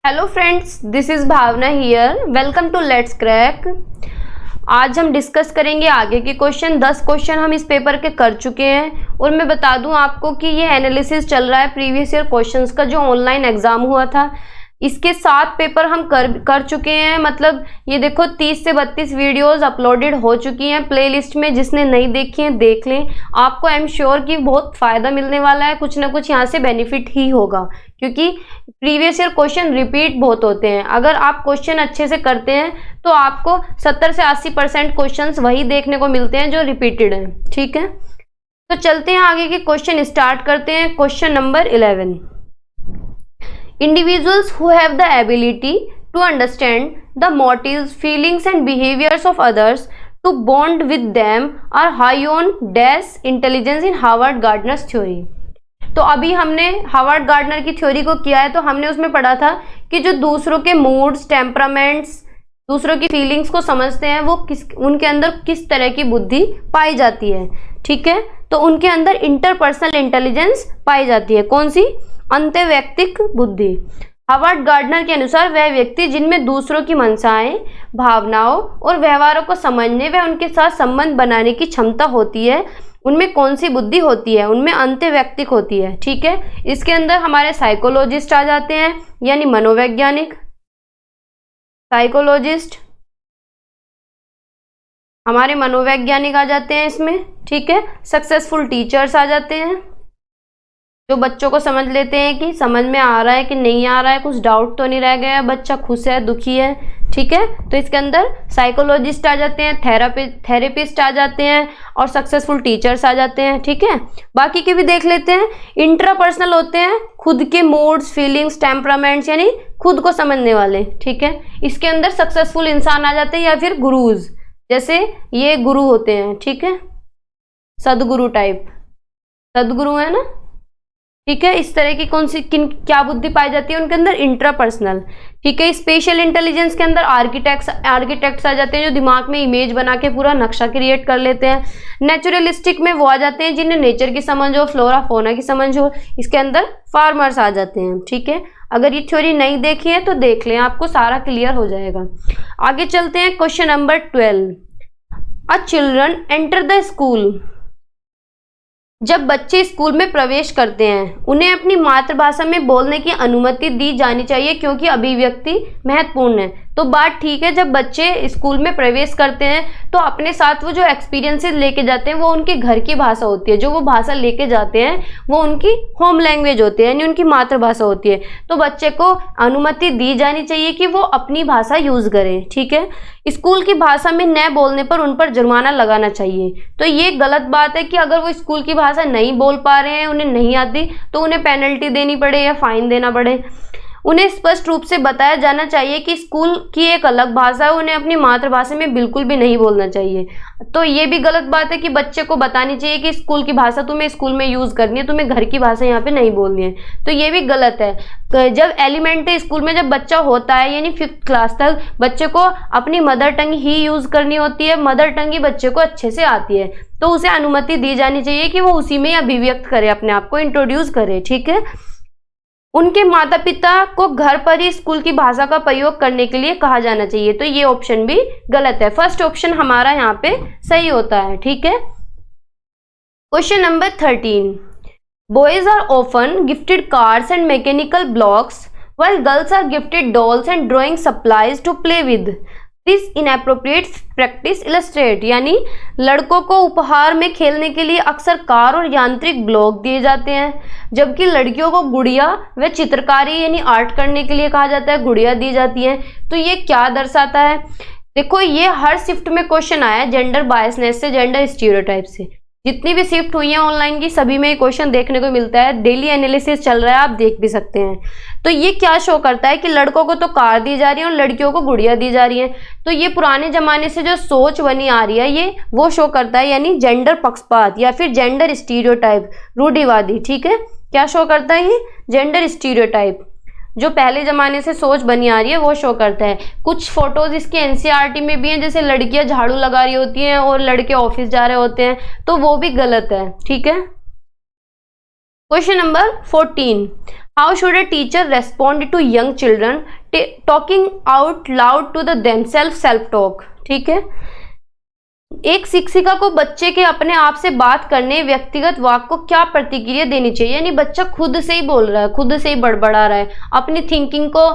Hello friends, this is Bhavna here. Welcome to let's crack. आज हम discuss करेंगे आगे के क्वेश्चन। 10 क्वेश्चन हम इस पेपर के कर चुके हैं और मैं बता दूं आपको कि ये एनालिसिस चल रहा है प्रीवियस ईयर क्वेश्चंस का जो ऑनलाइन एग्जाम हुआ था। इसके 7 पेपर हम कर चुके हैं। मतलब ये देखो 30 से 32 वीडियोस अपलोडेड हो चुकी हैं प्लेलिस्ट में। जिसने नहीं देखी है देख लें। आपको आई एम श्योर कि बहुत फ़ायदा मिलने वाला है, कुछ ना कुछ यहाँ से बेनिफिट ही होगा क्योंकि प्रीवियस ईयर क्वेश्चन रिपीट बहुत होते हैं। अगर आप क्वेश्चन अच्छे से करते हैं तो आपको 70 से 80% क्वेश्चन वही देखने को मिलते हैं जो रिपीटेड हैं। ठीक है, तो चलते हैं आगे के क्वेश्चन स्टार्ट करते हैं। Question number 11। Individuals who have the ability to understand the motives, feelings and behaviors of others to bond with them are high on dash intelligence in Howard Gardner's theory। तो अभी हमने Howard gardener की theory को किया है, तो हमने उसमें पढ़ा था कि जो दूसरों के मूड्स, टेम्परामेंट्स, दूसरों की फीलिंग्स को समझते हैं वो उनके अंदर किस तरह की बुद्धि पाई जाती है। ठीक है, तो उनके अंदर इंटरपर्सनल इंटेलिजेंस पाई जाती है। कौन सी? अंतर्वैयक्तिक बुद्धि। हावर्ड गार्डनर के अनुसार वह व्यक्ति जिनमें दूसरों की मंशाएं, भावनाओं और व्यवहारों को समझने व उनके साथ संबंध बनाने की क्षमता होती है, उनमें कौन सी बुद्धि होती है? उनमें अंतर्वैयक्तिक होती है। ठीक है, इसके अंदर हमारे साइकोलॉजिस्ट आ जाते हैं, यानी मनोवैज्ञानिक। साइकोलॉजिस्ट हमारे मनोवैज्ञानिक आ जाते हैं इसमें। ठीक है, सक्सेसफुल टीचर्स आ जाते हैं जो बच्चों को समझ लेते हैं कि समझ में आ रहा है कि नहीं आ रहा है, कुछ डाउट तो नहीं रह गया, बच्चा खुश है, दुखी है। ठीक है, तो इसके अंदर साइकोलॉजिस्ट आ जाते हैं, थेरेपिस्ट आ जाते हैं और सक्सेसफुल टीचर्स आ जाते हैं। ठीक है, बाकी के भी देख लेते हैं। इंट्रापर्सनल होते हैं, खुद के मूड्स, फीलिंग्स, टेम्परामेंट्स, यानी खुद को समझने वाले। ठीक है, इसके अंदर सक्सेसफुल इंसान आ जाते हैं या फिर गुरुज, जैसे ये गुरु होते हैं। ठीक है, सदगुरु टाइप, सदगुरु है ना। ठीक है, इस तरह की क्या बुद्धि पाई जाती है उनके अंदर? इंट्रापर्सनल। ठीक है, स्पेशल इंटेलिजेंस के अंदर आर्किटेक्ट्स आ जाते हैं जो दिमाग में इमेज बना के पूरा नक्शा क्रिएट कर लेते हैं। नेचुरलिस्टिक में वो आ जाते हैं जिन्हें नेचर की समझ हो, फ्लोरा फोना की समझ हो। इसके अंदर फार्मर्स आ जाते हैं। ठीक है, अगर ये थ्योरी नहीं देखी है तो देख लें, आपको सारा क्लियर हो जाएगा। आगे चलते हैं। Question number 12। A children enter the school. जब बच्चे स्कूल में प्रवेश करते हैं उन्हें अपनी मातृभाषा में बोलने की अनुमति दी जानी चाहिए क्योंकि अभिव्यक्ति महत्वपूर्ण है। तो बात ठीक है, जब बच्चे स्कूल में प्रवेश करते हैं तो अपने साथ वो जो एक्सपीरियंसेस लेके जाते हैं वो उनके घर की भाषा होती है। जो वो भाषा लेके जाते हैं वो उनकी होम लैंग्वेज होती है, यानी उनकी मातृभाषा होती है। तो बच्चे को अनुमति दी जानी चाहिए कि वो अपनी भाषा यूज करें। ठीक है, स्कूल की भाषा में न बोलने पर उन पर जुर्माना लगाना चाहिए। तो ये गलत बात है कि अगर वो स्कूल की भाषा नहीं बोल पा रहे हैं, उन्हें नहीं आती, तो उन्हें पेनल्टी देनी पड़े या फाइन देना पड़े। उन्हें स्पष्ट रूप से बताया जाना चाहिए कि स्कूल की एक अलग भाषा है, उन्हें अपनी मातृभाषा में बिल्कुल भी नहीं बोलना चाहिए। तो ये भी गलत बात है कि बच्चे को बतानी चाहिए कि स्कूल की भाषा तुम्हें स्कूल में यूज करनी है, तुम्हें घर की भाषा यहाँ पे नहीं बोलनी है। तो ये भी गलत है। जब एलिमेंट्री स्कूल में जब बच्चा होता है, यानी 5th क्लास तक, बच्चे को अपनी मदर टंग ही यूज करनी होती है। मदर टंग ही बच्चे को अच्छे से आती है, तो उसे अनुमति दी जानी चाहिए कि वो उसी में अभिव्यक्त करे, अपने आप को इंट्रोड्यूस करे। ठीक है, उनके माता पिता को घर पर ही स्कूल की भाषा का प्रयोग करने के लिए कहा जाना चाहिए। तो ये ऑप्शन भी गलत है। फर्स्ट ऑप्शन हमारा यहाँ पे सही होता है। ठीक है, question number 13। Boys are often gifted cards and mechanical blocks while girls are gifted dolls and drawing supplies to play with. This inappropriate practice illustrate, यानी लड़कों को उपहार में खेलने के लिए अक्सर कार और यांत्रिक ब्लॉक दिए जाते हैं, जबकि लड़कियों को गुड़िया व चित्रकारी यानी आर्ट करने के लिए कहा जाता है, गुड़िया दी जाती है। तो ये क्या दर्शाता है? देखो, ये हर शिफ्ट में क्वेश्चन आया है जेंडर बायसनेस से, जेंडर स्टीरियोटाइप से। जितनी भी शिफ्ट हुई है ऑनलाइन की, सभी में क्वेश्चन देखने को मिलता है। डेली एनालिसिस चल रहा है, आप देख भी सकते हैं। तो ये क्या शो करता है कि लड़कों को तो कार दी जा रही है और लड़कियों को गुड़िया दी जा रही है। तो ये पुराने जमाने से जो सोच बनी आ रही है ये वो शो करता है, यानी जेंडर पक्षपात या फिर जेंडर स्टीरियोटाइप, रूढ़िवादी। ठीक है, क्या शो करता है ये? जेंडर स्टीरियोटाइप, जो पहले जमाने से सोच बनी आ रही है वो शो करता है। कुछ फोटोज इसके एनसीईआरटी में भी हैं, जैसे लड़कियां झाड़ू लगा रही होती हैं और लड़के ऑफिस जा रहे होते हैं, तो वो भी गलत है। ठीक है, question number 14। How should a teacher respond to young children talking out loud to the themselves, self talk. ठीक है, एक शिक्षिका को बच्चे के अपने आप से बात करने व्यक्तिगत वाक को क्या प्रतिक्रिया देनी चाहिए, यानी बच्चा खुद से ही बोल रहा है, खुद से ही बड़बड़ा रहा है, अपनी थिंकिंग को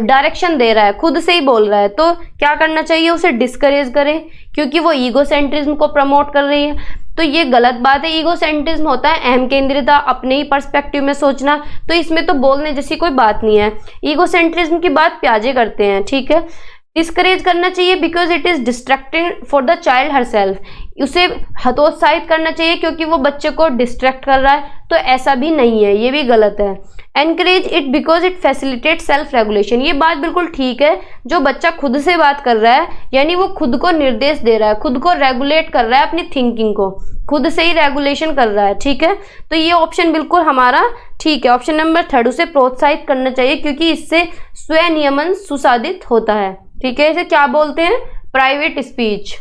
डायरेक्शन दे रहा है, खुद से ही बोल रहा है, तो क्या करना चाहिए, उसे डिस्करेज करें, क्योंकि वो ईगोसेंट्रिज्म को प्रमोट कर रही है। तो ये गलत बात है। ईगोसेंट्रिज्म होता है अहम केंद्रिता, अपने ही पर्सपेक्टिव में सोचना, तो इसमें तो बोलने जैसी कोई बात नहीं है। ईगोसेंट्रिज्म की बात प्याजे करते हैं। ठीक है, डिस्करेज करना चाहिए because it is distracting for the child herself, उसे हतोत्साहित करना चाहिए क्योंकि वो बच्चे को डिस्ट्रैक्ट कर रहा है, तो ऐसा भी नहीं है, ये भी गलत है। Encourage it because it facilitate self regulation, ये बात बिल्कुल ठीक है। जो बच्चा खुद से बात कर रहा है यानी वो खुद को निर्देश दे रहा है, खुद को रेगुलेट कर रहा है, अपनी थिंकिंग को खुद से ही रेगुलेशन कर रहा है। ठीक है, तो ये ऑप्शन बिल्कुल हमारा ठीक है, ऑप्शन नंबर 3, उसे प्रोत्साहित करना चाहिए क्योंकि इससे स्वनियमन सुसाधित होता है। ठीक है, इसे क्या बोलते हैं, प्राइवेट स्पीच।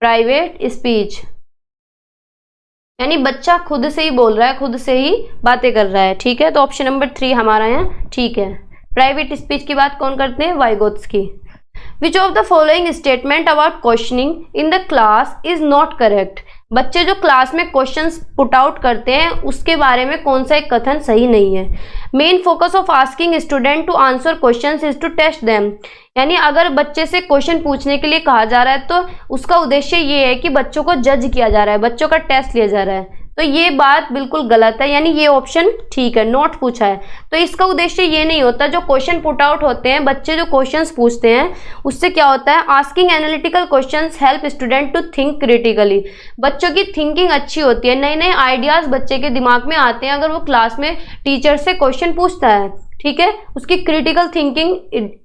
प्राइवेट स्पीच यानी बच्चा खुद से ही बोल रहा है, खुद से ही बातें कर रहा है। ठीक है, तो ऑप्शन नंबर 3 हमारा यहाँ ठीक है। प्राइवेट स्पीच की बात कौन करते हैं, Vygotsky. Which of the following statement about questioning in the class is not correct, बच्चे जो क्लास में क्वेश्चंस पुट आउट करते हैं उसके बारे में कौन सा एक कथन सही नहीं है। Main focus of asking student to answer questions is to test them, यानी अगर बच्चे से क्वेश्चन पूछने के लिए कहा जा रहा है तो उसका उद्देश्य ये है कि बच्चों को जज किया जा रहा है, बच्चों का टेस्ट लिया जा रहा है, तो ये बात बिल्कुल गलत है, यानी ये ऑप्शन ठीक है, नोट पूछा है, तो इसका उद्देश्य ये नहीं होता। जो क्वेश्चन पुट आउट होते हैं, बच्चे जो क्वेश्चंस पूछते हैं उससे क्या होता है, asking analytical questions help student to think critically, बच्चों की थिंकिंग अच्छी होती है, नए नए आइडियाज बच्चे के दिमाग में आते हैं अगर वो क्लास में टीचर से क्वेश्चन पूछता है। ठीक है, उसकी क्रिटिकल थिंकिंग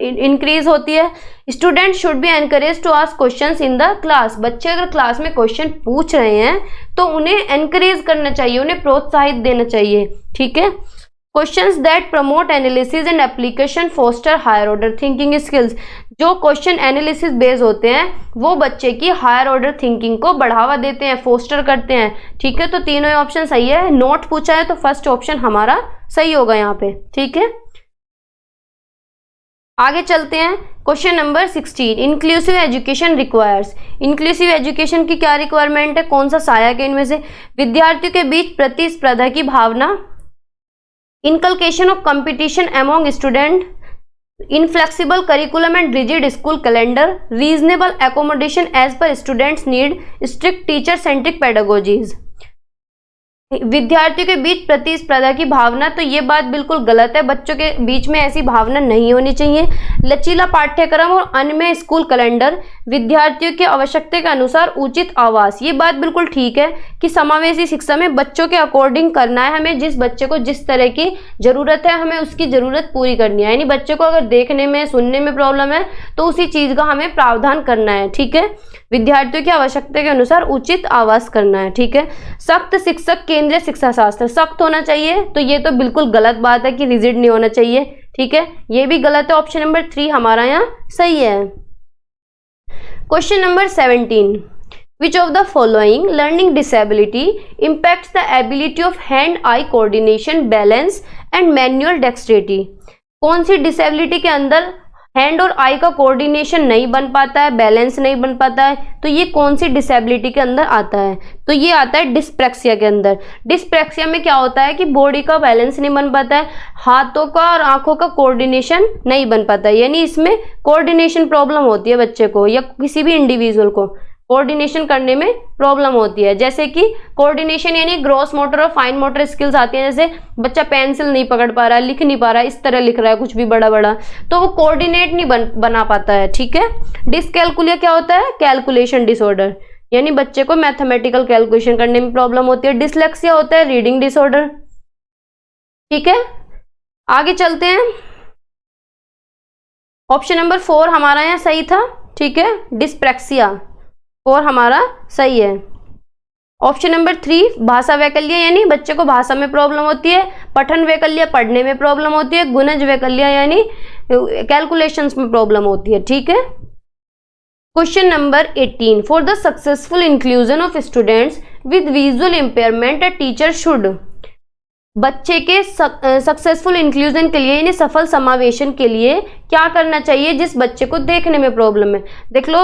इंक्रीज होती है। Student should be encourage to ask questions in the class, बच्चे अगर क्लास में क्वेश्चन पूछ रहे हैं तो उन्हें एनकरेज करना चाहिए, उन्हें प्रोत्साहित देना चाहिए। ठीक है, questions that promote analysis and application foster higher order thinking skills, जो क्वेश्चन एनालिसिस बेस्ड होते हैं वो बच्चे की हायर ऑर्डर थिंकिंग को बढ़ावा देते हैं, फोस्टर करते हैं। ठीक है, तो तीनों ऑप्शन सही है। नोट पूछा है तो फर्स्ट ऑप्शन हमारा सही होगा यहाँ पे। ठीक है, आगे चलते हैं। Question number 16, inclusive education requires, inclusive education की क्या रिक्वायरमेंट है, कौन सा सहायक है इनमें से, विद्यार्थियों के बीच प्रतिस्पर्धा की भावना, inculcation of competition among student, inflexible curriculum and rigid school calendar, reasonable accommodation as per students need, strict teacher centric pedagogies. विद्यार्थियों के बीच प्रतिस्पर्धा की भावना, तो ये बात बिल्कुल गलत है, बच्चों के बीच में ऐसी भावना नहीं होनी चाहिए। लचीला पाठ्यक्रम और अन्य स्कूल कैलेंडर, विद्यार्थियों की आवश्यकता के अनुसार उचित आवास, ये बात बिल्कुल ठीक है कि समावेशी शिक्षा में बच्चों के अकॉर्डिंग करना है, हमें जिस बच्चे को जिस तरह की जरूरत है हमें उसकी जरूरत पूरी करनी है, यानी बच्चे को अगर देखने में सुनने में प्रॉब्लम है तो उसी चीज का हमें प्रावधान करना है। ठीक है, विद्यार्थियों की आवश्यकता के अनुसार उचित आवास करना है। ठीक है, सख्त शिक्षक केंद्रीय शिक्षा शास्त्र, सख्त होना चाहिए, तो ये तो बिल्कुल गलत बात है कि रिजिड नहीं होना चाहिए। ठीक है, ये भी गलत है, ऑप्शन नंबर 3 हमारा यहाँ सही है। Question number 17, which of the following learning disability impacts the ability of hand eye coordination, balance and manual dexterity, कौन सी डिसेबिलिटी के अंदर हैंड और आई का कोऑर्डिनेशन नहीं बन पाता है, बैलेंस नहीं बन पाता है, तो ये कौन सी डिसेबिलिटी के अंदर आता है, तो ये आता है डिस्प्रैक्सिया के अंदर। डिस्प्रैक्सिया में क्या होता है कि बॉडी का बैलेंस नहीं बन पाता है, हाथों का और आंखों का कोऑर्डिनेशन नहीं बन पाता है, यानी इसमें कोऑर्डिनेशन प्रॉब्लम होती है बच्चे को या किसी भी इंडिविजुअल को कोऑर्डिनेशन करने में प्रॉब्लम होती है। जैसे कि कोऑर्डिनेशन यानी ग्रॉस मोटर और फाइन मोटर स्किल्स आती हैं, जैसे बच्चा पेंसिल नहीं पकड़ पा रहा है, लिख नहीं पा रहा है, इस तरह लिख रहा है कुछ भी बड़ा बड़ा, तो वो कोऑर्डिनेट नहीं बना पाता है। ठीक है, डिसकैलकुलिया क्या होता है, कैलकुलेशन डिसऑर्डर, यानी बच्चे को मैथमेटिकल कैलकुलेशन करने में प्रॉब्लम होती है। डिसलेक्सिया होता है रीडिंग डिसऑर्डर। ठीक है, आगे चलते हैं। ऑप्शन नंबर 4 हमारा यहाँ सही था। ठीक है, डिस्प्रैक्सिया 4 हमारा सही है। ऑप्शन नंबर 3 भाषा वैकल्य, यानी बच्चे को भाषा में प्रॉब्लम होती है। पठन वैकल्य, पढ़ने में प्रॉब्लम होती है। गुणज वैकल्य यानी कैलकुलेशंस में प्रॉब्लम होती है। ठीक है, question number 18, for the successful inclusion of students with visual impairment a teacher should, बच्चे के सक्सेसफुल इंक्लूजन के लिए, यानी सफल समावेशन के लिए क्या करना चाहिए जिस बच्चे को देखने में प्रॉब्लम है। देख लो,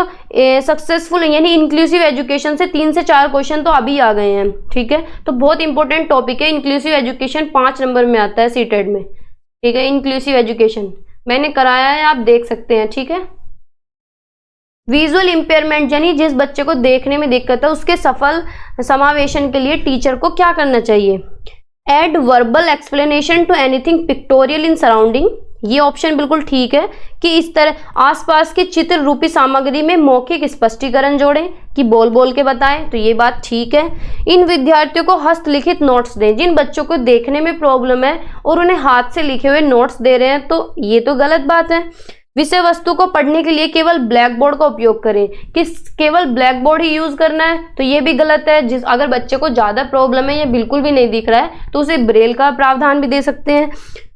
सक्सेसफुल यानी इंक्लूसिव एजुकेशन से 3 से 4 क्वेश्चन तो अभी आ गए हैं, ठीक है। तो बहुत इंपॉर्टेंट टॉपिक है इंक्लूसिव एजुकेशन, 5 नंबर में आता है सीटेट में, ठीक है। इंक्लूसिव एजुकेशन मैंने कराया है, आप देख सकते हैं, ठीक है। विजुअल इंपेयरमेंट यानी जिस बच्चे को देखने में दिक्कत है, उसके सफल समावेशन के लिए टीचर को क्या करना चाहिए। Add verbal explanation to anything pictorial in surrounding, ये ऑप्शन बिल्कुल ठीक है कि इस तरह आसपास की चित्र रूपी सामग्री में मौखिक स्पष्टीकरण जोड़ें, कि बोल बोल के बताएं, तो ये बात ठीक है। इन विद्यार्थियों को हस्तलिखित नोट्स दें, जिन बच्चों को देखने में प्रॉब्लम है और उन्हें हाथ से लिखे हुए नोट्स दे रहे हैं, तो ये तो गलत बात है। विषय वस्तु को पढ़ने के लिए केवल ब्लैक बोर्ड का उपयोग करें, कि केवल ब्लैक बोर्ड ही यूज करना है, तो ये भी गलत है। अगर बच्चे को ज्यादा प्रॉब्लम है या बिल्कुल भी नहीं दिख रहा है, तो उसे ब्रेल का प्रावधान भी दे सकते हैं।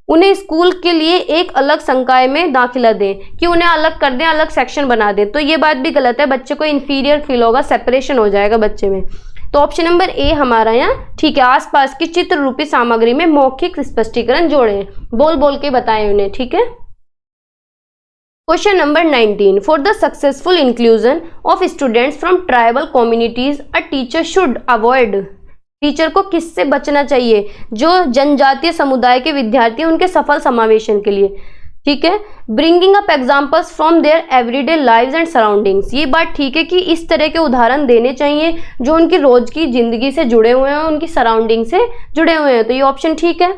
उन्हें स्कूल के लिए एक अलग संकाय में दाखिला दें, कि उन्हें अलग कर दें, अलग सेक्शन बना दें, तो ये बात भी गलत है। बच्चे को इंफीरियर फील होगा, सेपरेशन हो जाएगा बच्चे में। तो ऑप्शन नंबर ए हमारा यहाँ ठीक है। आसपास की चित्र रूपी सामग्री में मौखिक स्पष्टीकरण जोड़ें, बोल बोल के बताएं उन्हें, ठीक है। Question number 19, for the successful inclusion of students from tribal communities a teacher should avoid, teacher को किससे बचना चाहिए। जो जनजातीय समुदाय के विद्यार्थी हैं उनके सफल समावेशन के लिए, ठीक है। Bringing up examples from there everyday lives and surroundings, ये बात ठीक है कि इस तरह के उदाहरण देने चाहिए जो उनकी रोज की जिंदगी से जुड़े हुए हैं, उनकी सराउंडिंग से जुड़े हुए हैं, तो ये ऑप्शन ठीक है।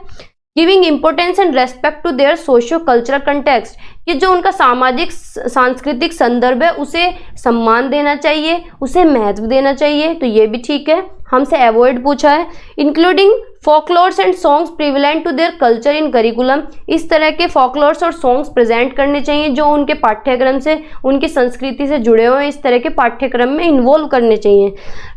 Giving importance and respect to their socio cultural context, कि जो उनका सामाजिक सांस्कृतिक संदर्भ है उसे सम्मान देना चाहिए, उसे महत्व देना चाहिए, तो ये भी ठीक है। हमसे अवॉइड पूछा है। Including folklores and songs prevalent to their culture in curriculum, इस तरह के फोकलोर्स और सॉन्ग्स प्रेजेंट करने चाहिए जो उनके पाठ्यक्रम से, उनकी संस्कृति से जुड़े हुए, इस तरह के पाठ्यक्रम में इन्वॉल्व करने चाहिए।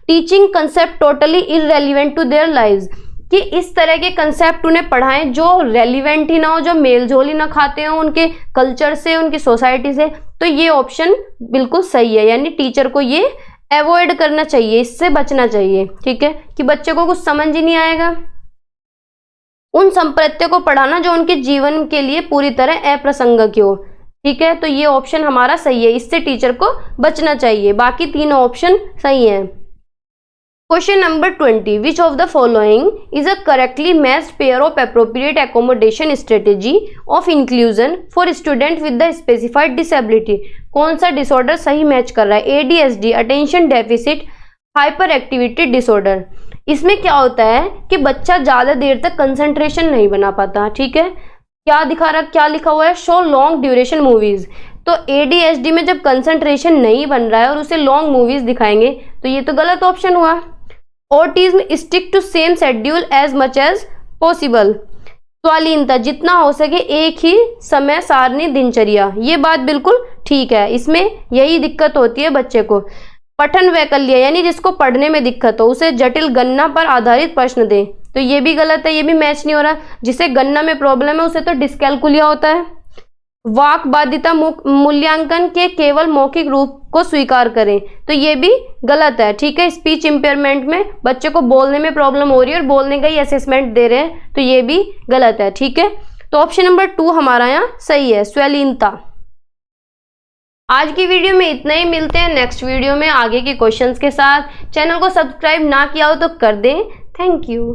Teaching concept totally irrelevant to their lives, कि इस तरह के कंसेप्ट उन्हें पढ़ाएं जो रेलिवेंट ही ना हो, जो मेलजोल ही ना खाते हो उनके कल्चर से, उनकी सोसाइटी से, तो ये ऑप्शन बिल्कुल सही है। यानी टीचर को ये अवॉइड करना चाहिए, इससे बचना चाहिए, ठीक है, कि बच्चे को कुछ समझ ही नहीं आएगा। उन संप्रत्यों को पढ़ाना जो उनके जीवन के लिए पूरी तरह अप्रासंगिक हो, ठीक है, तो ये ऑप्शन हमारा सही है, इससे टीचर को बचना चाहिए। बाकी तीनों ऑप्शन सही हैं। Question number 20, which of the following is a correctly matched pair of appropriate accommodation strategy of inclusion for student with the specified disability, कौन सा डिसऑर्डर सही मैच कर रहा है। ADHD, attention deficit hyper activity disorder. इसमें क्या होता है कि बच्चा ज्यादा देर तक कंसंट्रेशन नहीं बना पाता, ठीक है। क्या लिखा हुआ है, शो लॉन्ग ड्यूरेशन मूवीज, तो ADHD में जब कंसंट्रेशन नहीं बन रहा है और उसे लॉन्ग मूवीज दिखाएंगे, तो ये तो गलत ऑप्शन हुआ। Autism, stick to same schedule as much as possible, स्वालीनता, जितना हो सके एक ही समय सारणी दिनचर्या, ये बात बिल्कुल ठीक है। इसमें यही दिक्कत होती है बच्चे को। पठन वैकल्य, यानी जिसको पढ़ने में दिक्कत हो उसे जटिल गणना पर आधारित प्रश्न दें, तो ये भी गलत है, ये भी मैच नहीं हो रहा। जिसे गणना में प्रॉब्लम है उसे तो डिस्कैलकुलिया होता है। वाक बाध्यता, मूल्यांकन के केवल मौखिक रूप को स्वीकार करें, तो ये भी गलत है, ठीक है। स्पीच इंपेयरमेंट में बच्चे को बोलने में प्रॉब्लम हो रही है और बोलने का ही असेसमेंट दे रहे हैं, तो ये भी गलत है, ठीक है। तो ऑप्शन नंबर 2 हमारा यहाँ सही है, स्वलीनता। आज की वीडियो में इतना ही, मिलते हैं नेक्स्ट वीडियो में आगे के क्वेश्चंस के साथ। चैनल को सब्सक्राइब ना किया हो तो कर दें। Thank you.